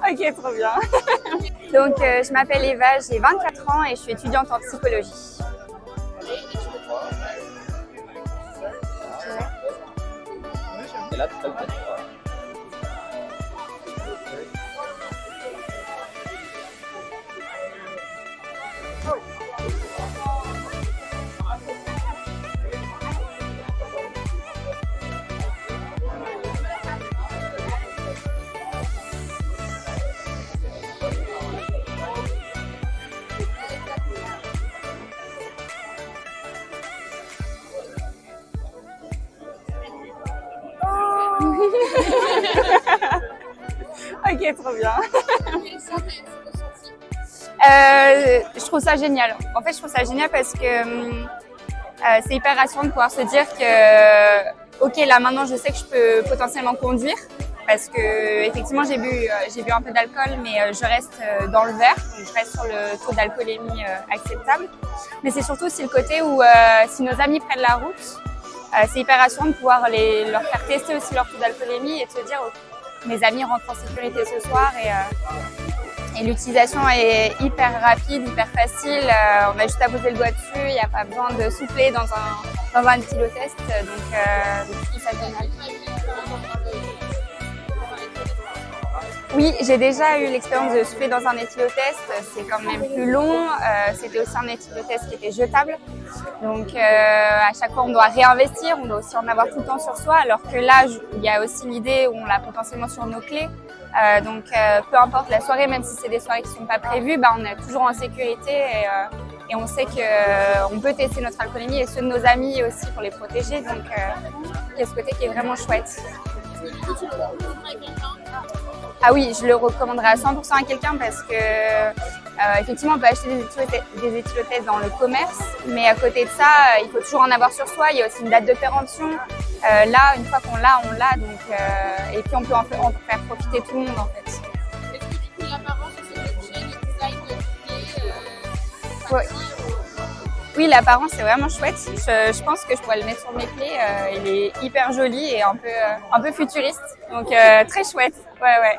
Ok, trop bien. Donc, je m'appelle Eva, j'ai 24 ans et je suis étudiante en psychologie. Et là, tu fais le tour. Ok, trop bien. Je trouve ça génial. En fait, je trouve ça génial parce que c'est hyper rassurant de pouvoir se dire que, ok, là maintenant, je sais que je peux potentiellement conduire parce que effectivement, j'ai bu un peu d'alcool, mais je reste dans le vert, donc je reste sur le taux d'alcoolémie acceptable. Mais c'est surtout aussi le côté où si nos amis prennent la route, c'est hyper rassurant de pouvoir leur faire tester aussi leur taux d'alcoolémie et de se dire, oh, mes amis rentrent en sécurité ce soir et l'utilisation est hyper rapide, hyper facile. On a juste à poser le doigt dessus, il n'y a pas besoin de souffler dans un éthylotest. Donc je trouve ça génial. Oui, j'ai déjà eu l'expérience de souffler dans un éthylotest. C'est quand même plus long. C'était aussi un éthylotest qui était jetable. Donc à chaque fois, on doit réinvestir. On doit aussi en avoir tout le temps sur soi. Alors que là, il y a aussi l'idée où on l'a potentiellement sur nos clés. Donc peu importe la soirée, même si c'est des soirées qui ne sont pas prévues, on est toujours en sécurité et on sait qu'on peut tester notre alcoolémie et ceux de nos amis aussi pour les protéger. Donc il y a ce côté qui est vraiment chouette. Ah oui, je le recommanderais à 100% à quelqu'un parce que effectivement, on peut acheter des éthylotests dans le commerce, mais à côté de ça, il faut toujours en avoir sur soi. Il y a aussi une date de péremption. Là, une fois qu'on l'a, on l'a. Donc, et puis on peut en faire profiter tout le monde en fait. Est-ce que du coup l'apparence aussi le design de Ouais. Oui, l'apparence c'est vraiment chouette. Je pense que je pourrais le mettre sur mes clés. Il est hyper joli et un peu futuriste. Donc très chouette. Ouais.